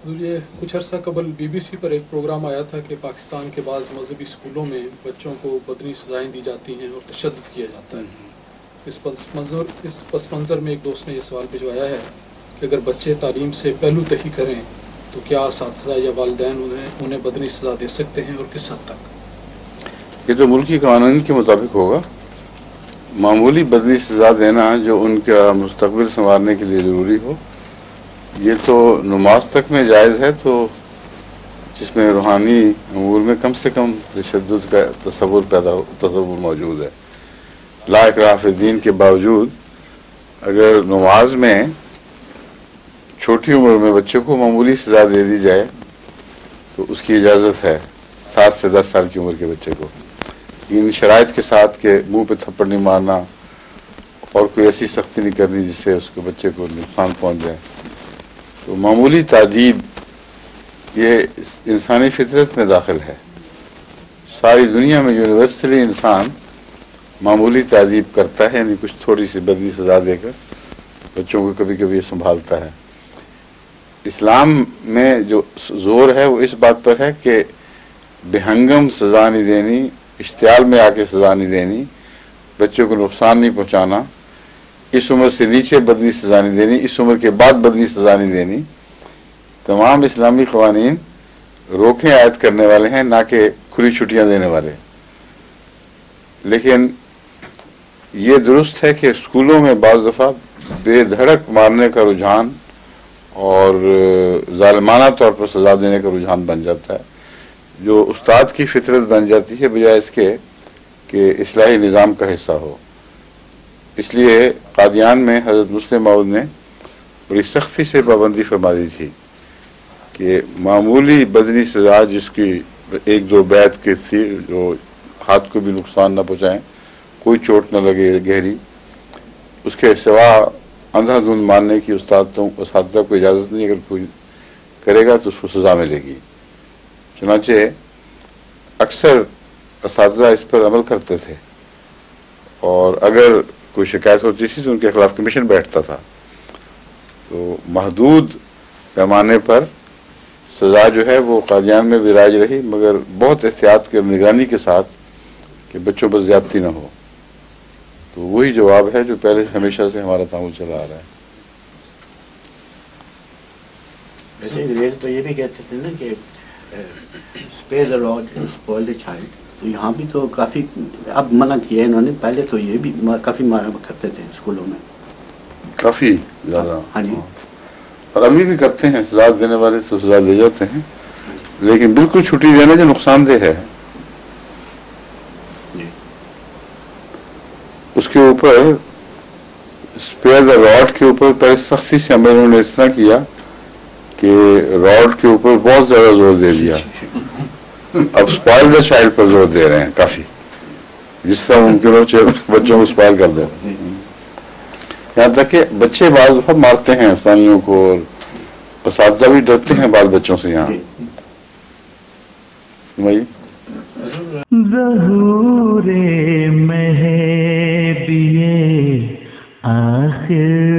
یہ کچھ عرصہ قبل BBC پر ایک پروگرام آیا تھا کہ پاکستان کے بعض مذہبی اسکولوں میں بچوں کو بدنی سزائیں دی جاتی ہیں اور تشدد کیا جاتا ہے. اس پس منظر میں ایک دوست نے یہ سوال بھجوایا ہے کہ اگر بچے تعلیم سے پہلو تہی کریں تو کیا اساتذہ یا والدین انہیں بدنی سزا دے سکتے ہیں اور کس حد تک؟ یہ تو ملکی قوانین کے مطابق ہوگا. معمولی بدنی سزا دینا جو ان کا مستقبل سنوارنے کے لیے ضروری ہو، یہ تو نماز تک میں جائز ہے، تو جس میں روحانی امور میں کم سے کم تشدد کا تصور موجود ہے. لا اکراہ فی الدین کے باوجود اگر نماز میں چھوٹی عمر میں بچے کو معمولی سزا دے دی جائے تو اس کی اجازت ہے 7 سے 10 سال کی عمر کے بچے کو، ان شرائط کے ساتھ کہ منہ پہ تھپڑ نہیں مارنا اور کوئی ایسی سختی نہیں کرنی جس سے اس کو بچے کو نقصان پہنچ جائے. تو معمولی تعذیب یہ انسانی فطرت میں داخل ہے. ساری دنیا میں یونیورسلی انسان معمولی تعذیب کرتا ہے، یعنی کچھ تھوڑی سی بدنی سزا دے کر بچوں کو کبھی کبھی سنبھالتا ہے. اسلام میں جو زور ہے وہ اس بات پر ہے کہ بہنگم سزا نہیں دینی، اشتعال میں آ کے سزا نہیں دینی، بچوں کو نقصان نہیں پہنچانا، اس عمر سے نیچے بدنی سزا نہیں دینی، اس عمر کے بعد بدنی سزا نہیں دینی. تمام اسلامی قوانین روکیں عائد کرنے والے ہیں، نہ کہ کھلی چھٹیاں دینے والے. لیکن یہ درست ہے کہ اسکولوں میں بعض دفعہ بے دھڑک مارنے کا رجحان اور ظالمانہ طور پر سزا دینے کا رجحان بن جاتا ہے، جو استاد کی فطرت بن جاتی ہے بجائے اس کے کہ اصلاحی نظام کا حصہ ہو. اس لیے قادیان میں حضرت مسلم موعود نے بڑی سختی سے پابندی فرما دی تھی کہ معمولی بدنی سزا جس کی 1-2 بیعت کی تھی، جو ہاتھ کو بھی نقصان نہ پہنچائیں، کوئی چوٹ نہ لگے گہری، اس کے سوا اندھا دھند ماننے کی اساتذہ کو اجازت نہیں. اگر کوئی کرے گا تو اس کو سزا ملے گی. چنانچہ اکثر اساتذہ اس پر عمل کرتے تھے، اور اگر کوئی شکایت ہوتی تھی تو ان کے خلاف کمیشن بیٹھتا تھا. تو محدود پیمانے پر سزا جو ہے وہ قادیان میں بھی رائج رہی، مگر بہت احتیاط کے نگرانی کے ساتھ کہ بچوں پر زیادتی نہ ہو. تو وہی جواب ہے جو پہلے ہمیشہ سے ہمارا تعامل چلا آ رہا ہے. ویسے انگریز تو یہ بھی کہتے تھے نا کہ spare the rod spoil the child. تو یہاں بھی تو کافی اب منع کیا ہے انہوں نے، پہلے تو یہ بھی کافی مارا کرتے تھے اسکولوں میں، کافی زیادہ. ہاں جی، اور ابھی بھی کرتے ہیں، سزا دینے والے تو سزا دے جاتے ہیں، لیکن بالکل چھٹی دینا جو نقصان دہ ہے اس کے اوپر اسپیئر دا راڈ کے اوپر پہلے سختی سے عمل انہوں نے اس طرح کیا کہ راڈ کے اوپر بہت زیادہ زور دے دیا. اب اسپائل دا چائلڈ پر زور دے رہے ہیں کافی، جس طرح ممکن ہو بچوں کو اسپائل کر دو. یہاں تک کہ بچے بعض دفعہ مارتے ہیں استادیوں کو، اور اساتذہ بھی ڈرتے ہیں بعض بچوں سے. یہاں ظہور مہدی آخر